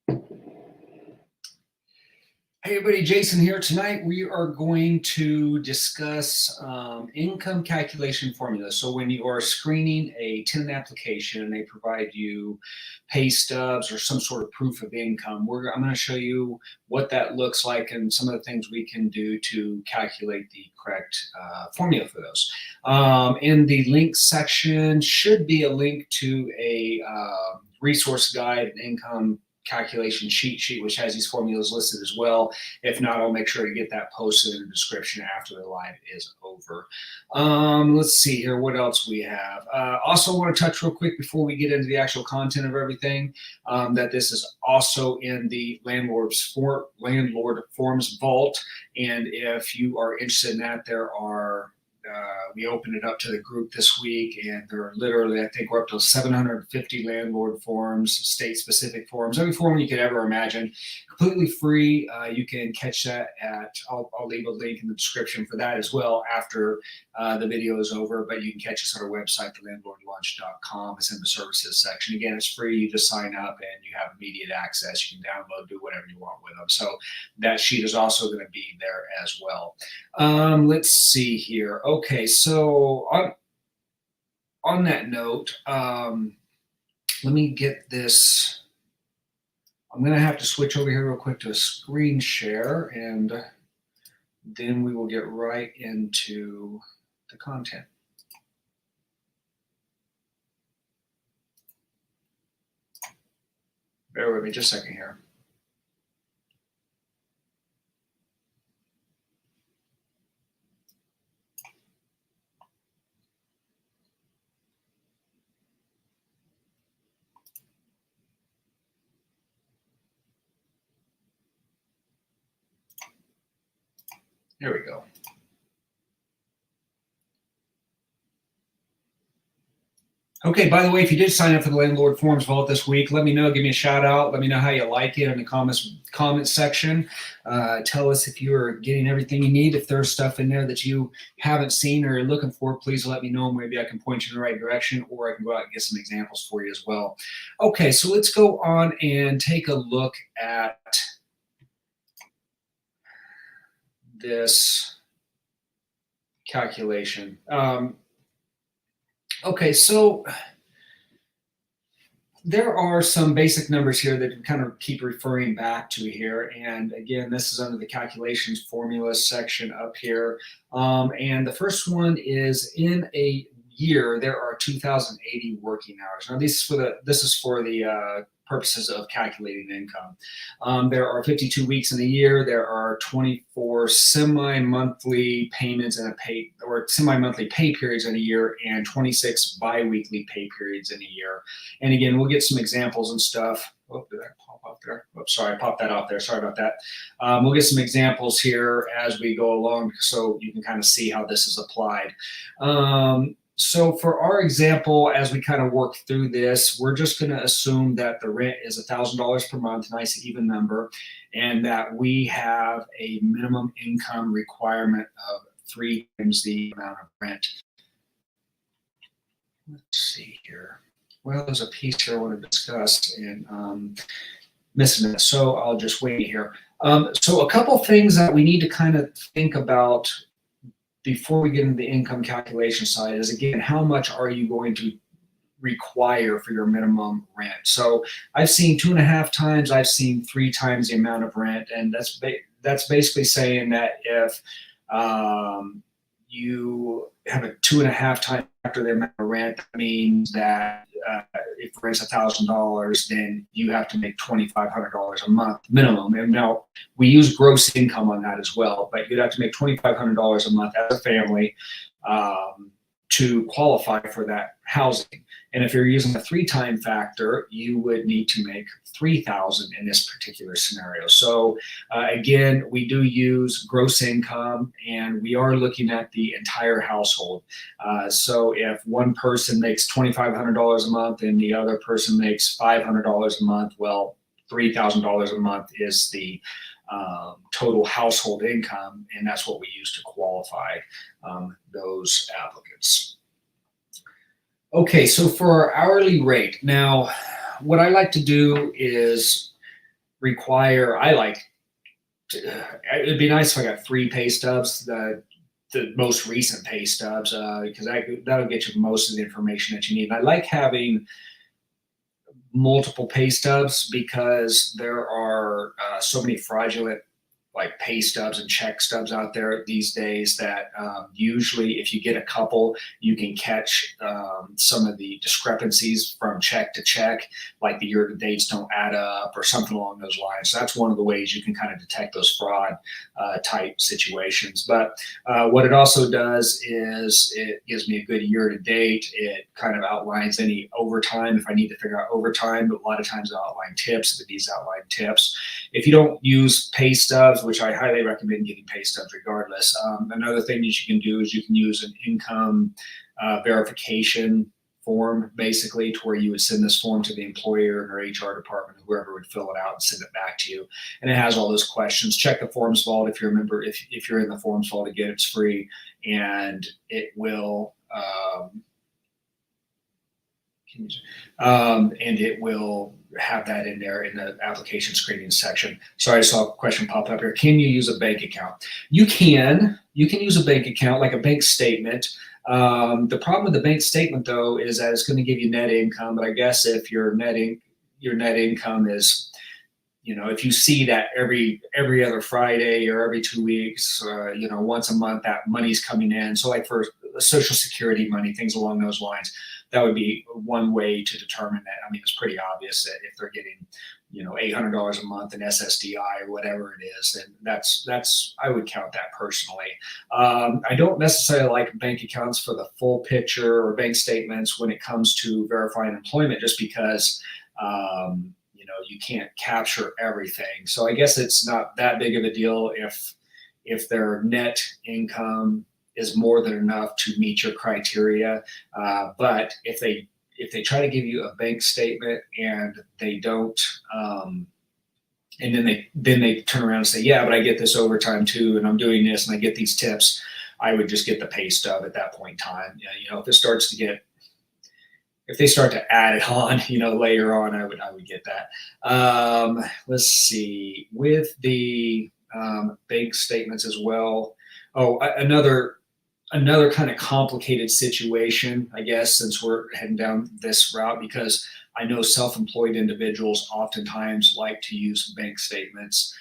Hey everybody, Jason here. Tonight we are going to discuss income calculation formulas. So when you are screening a tenant application and they provide you pay stubs or some sort of proof of income, I'm going to show you what that looks like and some of the things we can do to calculate the correct formula for those. In the links section should be a link to a resource guide, an income calculation cheat sheet, which has these formulas listed as well. If not, I'll make sure to get that posted in the description after the live is over. Let's see here, what else we have. Also want to touch real quick before we get into the actual content of everything, that this is also in the Landlord Forms Vault. And if you are interested in that, we opened it up to the group this week, and there are literally, I think we're up to 750 landlord forms, state-specific forms, every form you could ever imagine, completely free. You can catch that I'll leave a link in the description for that as well after the video is over, but you can catch us on our website, thelandlordlunch.com. It's in the services section. Again, it's free. You just sign up and you have immediate access. You can download, do whatever you want with them. So that sheet is also going to be there as well. Let's see here. Okay, so on that note, let me get this. I'm going to have to switch over here real quick to a screen share, and then we will get right into the content. Bear with me just a second here. There we go. Okay, by the way, if you did sign up for the Landlord Forms Vault this week, let me know, give me a shout out, let me know how you like it in the comments section. Tell us if you're getting everything you need. If there's stuff in there that you haven't seen or you're looking for, please let me know. Maybe I can point you in the right direction, or I can go out and get some examples for you as well. Okay, so let's go on and take a look at this calculation. Okay, so there are some basic numbers here that we kind of keep referring back to here. And again, this is under the calculations formula section up here. And the first one is in a year, there are 2,080 working hours. Now, this is for the purposes of calculating income. There are 52 weeks in a year. There are 24 semi-monthly payments in semi-monthly pay periods in a year, and 26 bi-weekly pay periods in a year. And again, we'll get some examples and stuff. Oh, did that pop up there? Oh, sorry, I popped that off there. Sorry about that. We'll get some examples here as we go along so you can kind of see how this is applied. So for our example, as we kind of work through this, we're just going to assume that the rent is $1,000 per month, nice even number, and that we have a minimum income requirement of 3 times the amount of rent. Let's see here. Well, there's a piece here I want to discuss, and missing it, so I'll just wait here. So a couple things that we need to kind of think about before we get into the income calculation side is, again, how much are you going to require for your minimum rent? So I've seen 2.5 times, I've seen 3 times the amount of rent, and that's basically saying that if you have a 2.5 times after the amount of rent, that means that if the rent's $1,000, then you have to make $2,500 a month minimum. And now we use gross income on that as well, but you'd have to make $2,500 a month as a family to qualify for that housing. And if you're using a 3-time factor, you would need to make $3,000 in this particular scenario. So again, we do use gross income, and we are looking at the entire household. So if one person makes $2,500 a month and the other person makes $500 a month, well, $3,000 a month is the total household income, and that's what we use to qualify those applicants. Okay, so for our hourly rate, now what I like to do is require, it'd be nice if I got 3 pay stubs, the most recent pay stubs, because that'll get you most of the information that you need. And I like having multiple pay stubs because there are so many fraudulent like pay stubs and check stubs out there these days that usually if you get a couple, you can catch some of the discrepancies from check to check, like the year to dates don't add up or something along those lines. So that's one of the ways you can kind of detect those fraud type situations. But what it also does is it gives me a good year to date. It kind of outlines any overtime if I need to figure out overtime, but a lot of times it'll outline tips if it needs to outline tips. If you don't use pay stubs, which I highly recommend getting pay stubs regardless. Another thing that you can do is you can use an income verification form, basically, to where you would send this form to the employer and their HR department, whoever would fill it out and send it back to you. And it has all those questions. Check the forms vault if you're a member. If you're in the forms vault again, it's free, and it will. And it will have that in there in the application screening section. Sorry, I saw a question pop up here. Can you use a bank account? You can use a bank account, like a bank statement. The problem with the bank statement, though, is that it's going to give you net income. But I guess if your net income is, if you see that every other Friday or every 2 weeks, once a month, that money's coming in. So like for Social Security money, things along those lines, that would be one way to determine that. I mean, it's pretty obvious that if they're getting, $800 a month in SSDI or whatever it is, then that's I would count that personally. I don't necessarily like bank accounts for the full picture or bank statements when it comes to verifying employment, just because you can't capture everything. So I guess it's not that big of a deal if their net income is more than enough to meet your criteria. But if they try to give you a bank statement and they don't, and then they turn around and say, yeah, but I get this overtime too, and I'm doing this, and I get these tips, I would just get the pay stub at that point in time. If they start to add it on, later on, I would get that. Let's see, with the bank statements as well. Oh, another kind of complicated situation, I guess, since we're heading down this route, because I know self-employed individuals oftentimes like to use bank statements.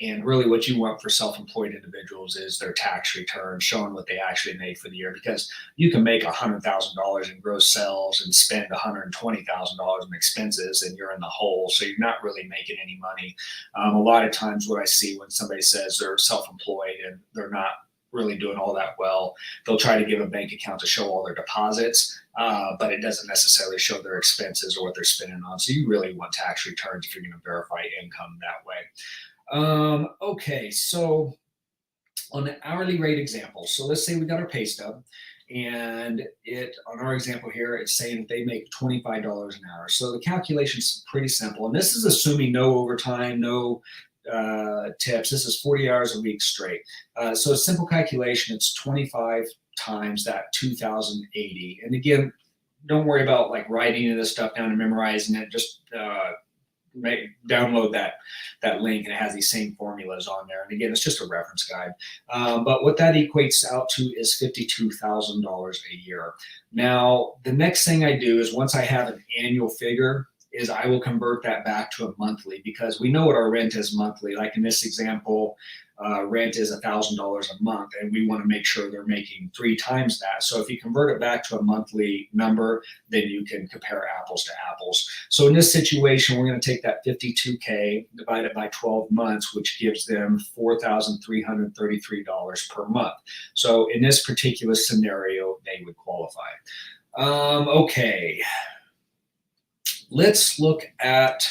And really what you want for self-employed individuals is their tax return showing what they actually made for the year, because you can make $100,000 in gross sales and spend $120,000 in expenses and you're in the hole. So you're not really making any money. A lot of times what I see when somebody says they're self-employed and they're not really doing all that well, they'll try to give a bank account to show all their deposits, but it doesn't necessarily show their expenses or what they're spending on. So you really want tax returns if you're going to verify income that way. Okay, so on the hourly rate example, so let's say we got our pay stub, and on our example here, it's saying that they make $25 an hour. So the calculation's pretty simple, and this is assuming no overtime, no tips. This is 40 hours a week straight. So a simple calculation, it's 25 times that 2,080. And again, don't worry about like writing this stuff down and memorizing it. Just download that link, and it has these same formulas on there. And again, it's just a reference guide. But what that equates out to is $52,000 a year. Now, the next thing I do is, once I have an annual figure, is I will convert that back to a monthly, because we know what our rent is monthly. Like in this example, rent is $1,000 a month, and we want to make sure they're making 3 times that. So if you convert it back to a monthly number, then you can compare apples to apples. So in this situation, we're going to take that $52K, divide it by 12 months, which gives them $4,333 per month. So in this particular scenario, they would qualify. Okay. Let's look at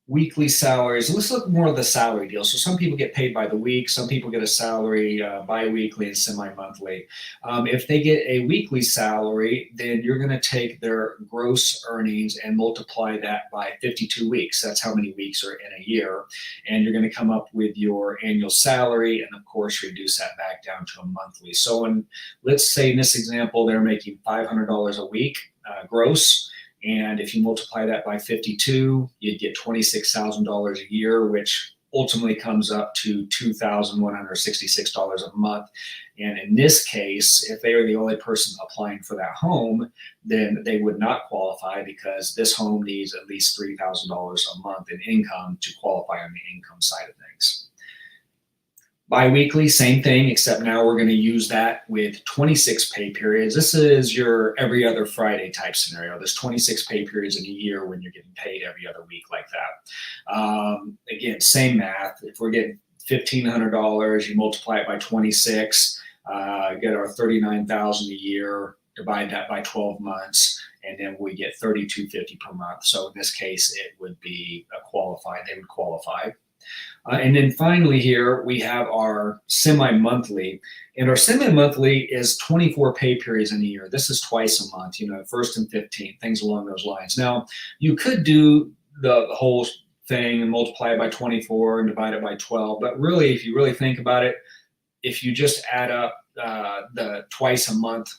weekly salaries. Let's look more of the salary deal. So some people get paid by the week. Some people get a salary bi-weekly and semi-monthly. If they get a weekly salary, then you're going to take their gross earnings and multiply that by 52 weeks. That's how many weeks are in a year. And you're going to come up with your annual salary, and of course, reduce that back down to a monthly. So let's say in this example, they're making $500 a week gross, And if you multiply that by 52, you'd get $26,000 a year, which ultimately comes up to $2,166 a month. And in this case, if they were the only person applying for that home, then they would not qualify, because this home needs at least $3,000 a month in income to qualify on the income side of things. Biweekly, same thing, except now we're going to use that with 26 pay periods. This is your every other Friday type scenario. There's 26 pay periods in a year when you're getting paid every other week like that. Again, same math. If we're getting $1,500, you multiply it by 26, get our $39,000 a year, divide that by 12 months, and then we get $3,250 per month. So in this case, it would be they would qualify. And then finally here, we have our semi-monthly. And our semi-monthly is 24 pay periods in a year. This is twice a month, 1st and 15th, things along those lines. Now, you could do the whole thing and multiply it by 24 and divide it by 12. But really, if you really think about it, if you just add up the twice a month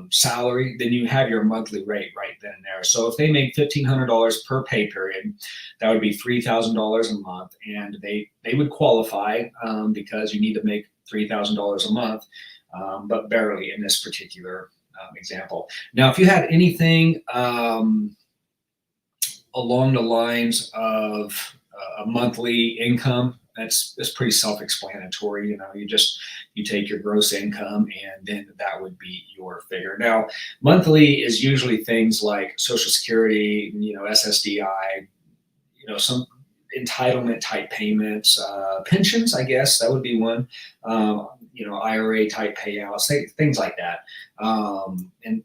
salary, then you have your monthly rate right then and there. So if they make $1,500 per pay period, that would be $3,000 a month, and they would qualify because you need to make $3,000 a month, but barely in this particular example. Now, if you had anything along the lines of a monthly income, that's pretty self-explanatory. You take your gross income, and then that would be your figure. Now, monthly is usually things like Social Security, SSDI, some entitlement type payments, pensions, I guess that would be one, IRA type payouts, things like that. And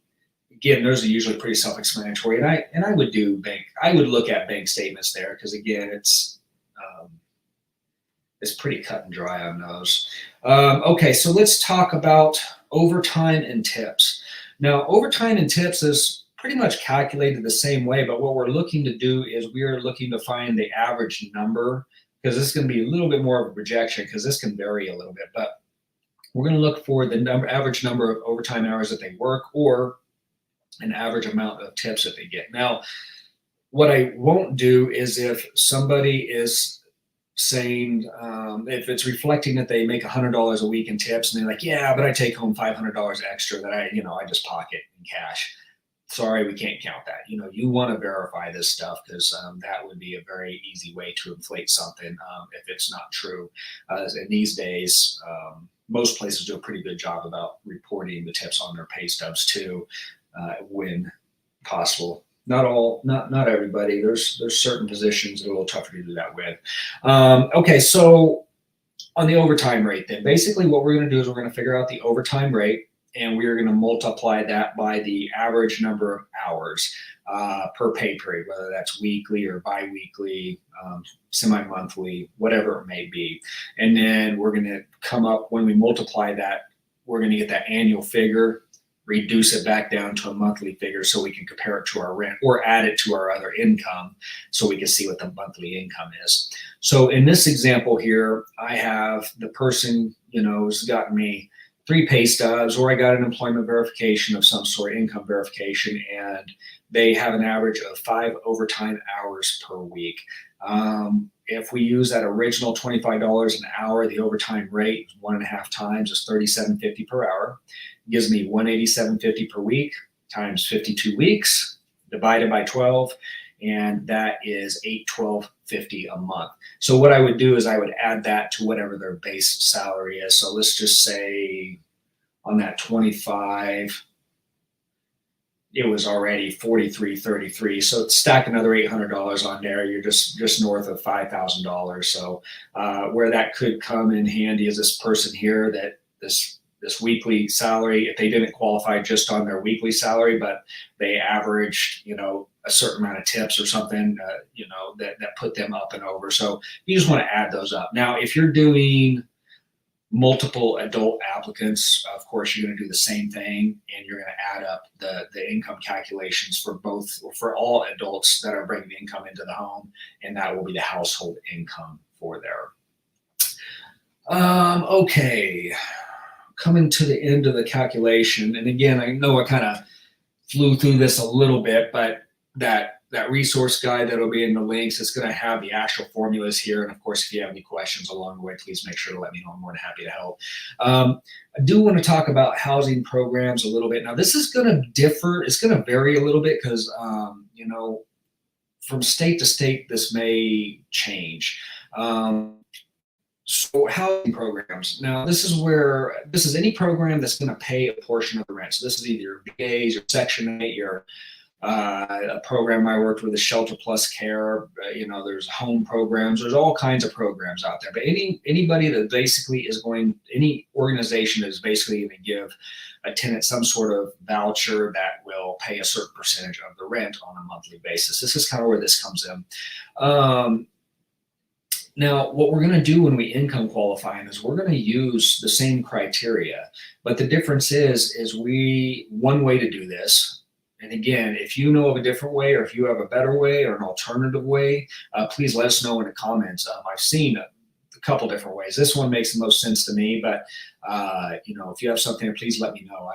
again, those are usually pretty self-explanatory. And I would look at bank statements there, because again, it's pretty cut and dry on those. Okay, so let's talk about overtime and tips. Now, overtime and tips is pretty much calculated the same way, but what we're looking to do is we are looking to find the average number, because this is going to be a little bit more of a projection, because this can vary a little bit, but we're going to look for the average number of overtime hours that they work, or an average amount of tips that they get. Now, what I won't do is, if somebody is saying, if it's reflecting that they make $100 a week in tips, and they're like, yeah, but I take home $500 extra that I just pocket in cash. Sorry, we can't count that. You want to verify this stuff, because that would be a very easy way to inflate something if it's not true. And these days, most places do a pretty good job about reporting the tips on their pay stubs too, when possible. Not everybody. There's certain positions that are a little tougher to do that with. Okay, so on the overtime rate, then basically what we're going to do is we're going to figure out the overtime rate, and we're going to multiply that by the average number of hours per pay period, whether that's weekly or biweekly, semi-monthly, whatever it may be. And then we're going to come up, when we multiply that, we're going to get that annual figure, reduce it back down to a monthly figure, so we can compare it to our rent, or add it to our other income, so we can see what the monthly income is. So in this example here, I have the person, who's gotten me 3 pay stubs, or I got an employment verification of some sort, income verification, and they have an average of 5 overtime hours per week. If we use that original $25 an hour, the overtime rate 1.5 times is $37.50 per hour. Gives me $187.50 per week times 52 weeks, divided by 12, and that is $812.50 a month. So what I would do is I would add that to whatever their base salary is. So let's just say on that 25, it was already $43.33. So stack another $800 on there. You're just north of $5,000. So where that could come in handy is this person here, that this weekly salary, if they didn't qualify just on their weekly salary, but they averaged, a certain amount of tips or something, that put them up and over. So you just want to add those up. Now, if you're doing multiple adult applicants, of course, you're going to do the same thing, and you're going to add up the income calculations for all adults that are bringing income into the home, and that will be the household income for there. Okay. Coming to the end of the calculation, and again, I know I kind of flew through this a little bit, but that resource guide that'll be in the links. It's going to have the actual formulas here. And of course, if you have any questions along the way, please make sure to let me know. I'm more than happy to help. I do want to talk about housing programs a little bit. Now, this is going to differ. It's going to vary a little bit because, you know, from state to state, this may change. So housing programs. Now, this is any program that's going to pay a portion of the rent. So this is either your VAs, your Section 8, your a program I worked with is Shelter Plus Care. You know, there's home programs. There's all kinds of programs out there. But anybody that basically is any organization is basically going to give a tenant some sort of voucher that will pay a certain percentage of the rent on a monthly basis. This is kind of where this comes in. Now, what we're going to do when we income qualifying is we're going to use the same criteria, but the difference is one way to do this. And again, if you know of a different way, or if you have a better way or an alternative way, please let us know in the comments. I've seen a couple different ways. This one makes the most sense to me, but you know, if you have something, please let me know.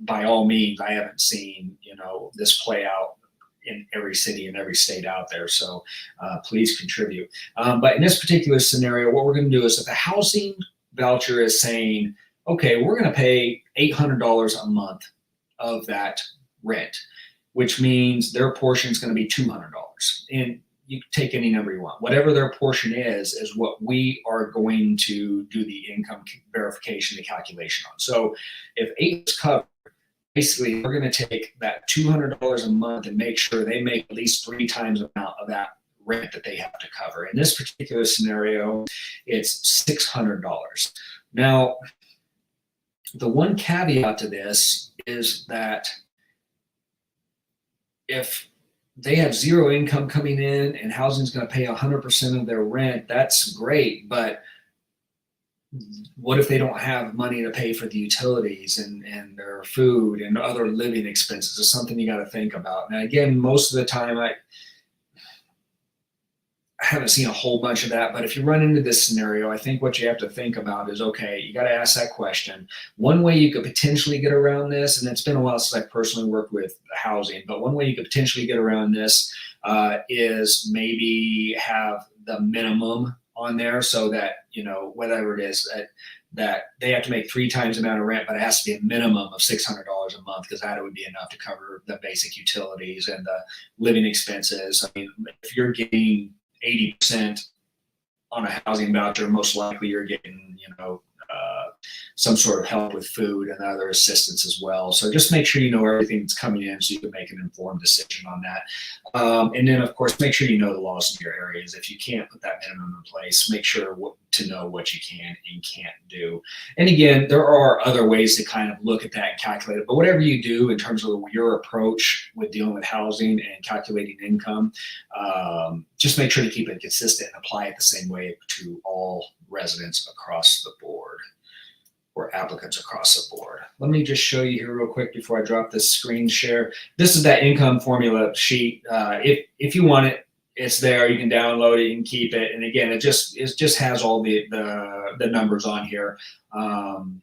By all means, I haven't seen, you know, this play out in every city and every state out there. So please contribute. But in this particular scenario, what we're going to do is if the housing voucher is saying, okay, we're going to pay $800 a month of that rent, which means their portion is going to be $200. And you take any number you want. Whatever their portion is what we are going to do the income verification, the calculation on. So if 8 is covered, basically we're going to take that $200 a month and make sure they make at least 3 times the amount of that rent that they have to cover. In this particular scenario, it's $600. Now, the one caveat to this is that if they have 0 income coming in and housing is going to pay 100% of their rent, that's great. But what if they don't have money to pay for the utilities and their food and other living expenses? Is something you got to think about. Now, again, most of the time I haven't seen a whole bunch of that, but if you run into this scenario, I think what you have to think about is, okay, you got to ask that question. One way you could potentially get around this, and it's been a while since I personally worked with housing, but one way you could potentially get around this is maybe have the minimum on there so that, you know, whatever it is, that they have to make 3 times the amount of rent, but it has to be a minimum of $600 a month, because that would be enough to cover the basic utilities and the living expenses. I mean, if you're getting 80% on a housing voucher, most likely you're getting, you know, some sort of help with food and other assistance as well. So just make sure you know everything that's coming in so you can make an informed decision on that. And then, of course, make sure you know the laws in your areas. If you can't put that minimum in place, make sure to know what you can and can't do. And again, there are other ways to kind of look at that and calculate it. But whatever you do in terms of your approach with dealing with housing and calculating income, just make sure to keep it consistent and apply it the same way to all residents across the board, or applicants across the board. Let me just show you here real quick before I drop this screen share. This is that income formula sheet. If you want it, it's there. You can download it, you can keep it. And again, it just has all the numbers on here. And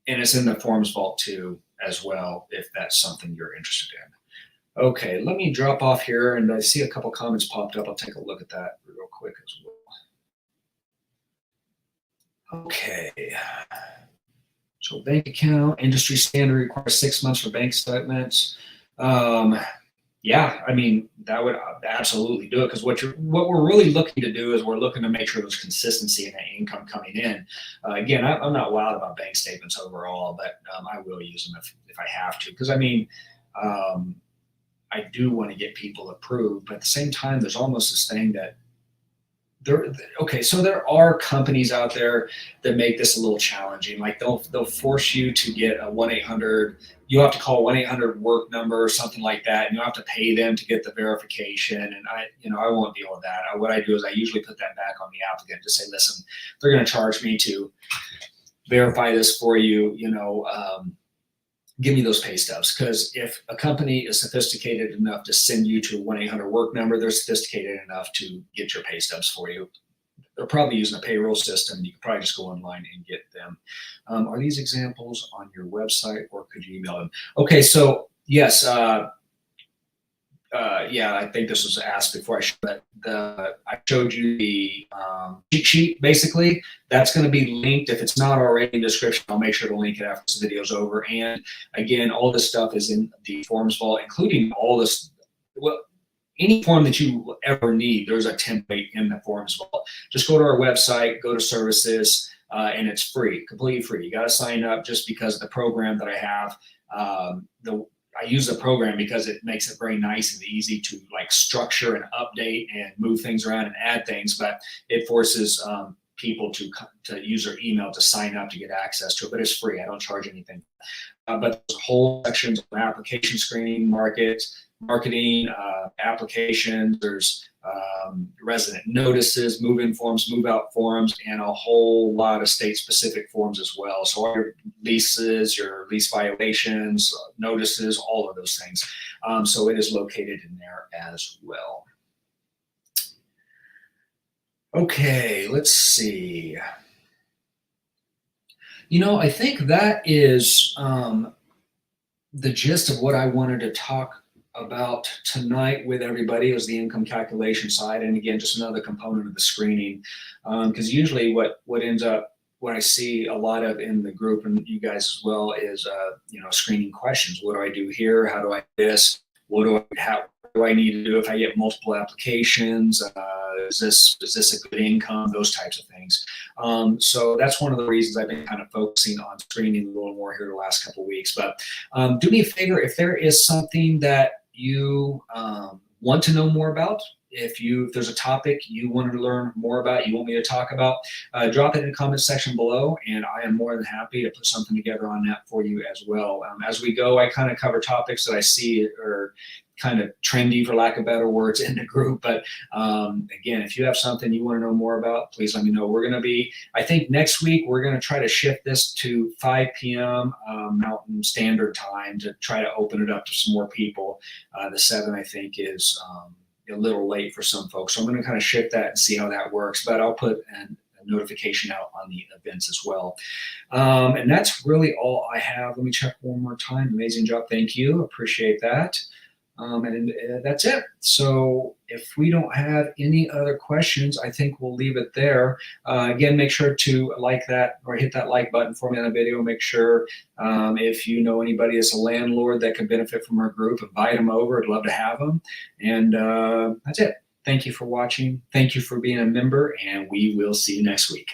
it's in the forms vault too as well, if that's something you're interested in. Okay, let me drop off here, and I see a couple comments popped up. I'll take a look at that real quick as well. Okay. So bank account, industry standard requires 6 months for bank statements. Yeah, I mean, that would absolutely do it, because what we're really looking to do is we're looking to make sure there's consistency in that income coming in. Again, I'm not wild about bank statements overall, but I will use them if I have to, because I mean, I do want to get people approved, but at the same time, there's almost this thing that so there are companies out there that make this a little challenging. Like they'll force you to get a 1-800. You have to call 1-800 work number or something like that, and you have to pay them to get the verification. And I won't deal with that. What I do is I usually put that back on the applicant to say, listen, they're going to charge me to verify this for you. Give me those pay stubs, because if a company is sophisticated enough to send you to a 1-800 work number, they're sophisticated enough to get your pay stubs for you. They're probably using a payroll system. You can probably just go online and get them. Are these examples on your website, or could you email them? Okay, so yes, yeah, I think this was asked before I showed you the cheat sheet. Basically, that's going to be linked. If it's not already in the description, I'll make sure to link it after this video's over. And again, all this stuff is in the forms vault, including all this. Well, any form that you ever need, there's a template in the forms vault. Just go to our website, go to services, and it's free, completely free. You got to sign up just because of the program that I have. I use the program because it makes it very nice and easy to like structure and update and move things around and add things, but it forces people to use their email to sign up to get access to it, but it's free. I don't charge anything. But there's whole sections of application screening, marketing, applications. There's resident notices, move-in forms, move-out forms, and a whole lot of state-specific forms as well. So all your leases, your lease violations, notices, all of those things. So it is located in there as well. Okay, let's see. You know, I think that is the gist of what I wanted to talk about tonight with everybody. Was the income calculation side, and again, just another component of the screening, because usually what ends up, what I see a lot of in the group and you guys as well is screening questions. What do I do here? How do I do this? What do I need to do if I get multiple applications? Is this a good income? Those types of things. So that's one of the reasons I've been kind of focusing on screening a little more here the last couple of weeks. But do me a favor, if there is something that you want to know more about, if there's a topic you wanted to learn more about, you want me to talk about, drop it in the comment section below, and I am more than happy to put something together on that for you as well. As we go, I kind of cover topics that I see are kind of trendy, for lack of better words, in the group. But again, if you have something you want to know more about, please let me know. We're going to be, I think next week, we're going to try to shift this to 5 p.m. Mountain Standard Time to try to open it up to some more people. The 7, I think, is a little late for some folks. So I'm going to kind of shift that and see how that works. But I'll put a notification out on the events as well. And that's really all I have. Let me check one more time. Amazing job. Thank you. Appreciate that. And that's it. So if we don't have any other questions, I think we'll leave it there. Again, make sure to like that or hit that like button for me on the video. Make sure if you know anybody that's a landlord that could benefit from our group, invite them over. I'd love to have them. And that's it. Thank you for watching. Thank you for being a member, and we will see you next week.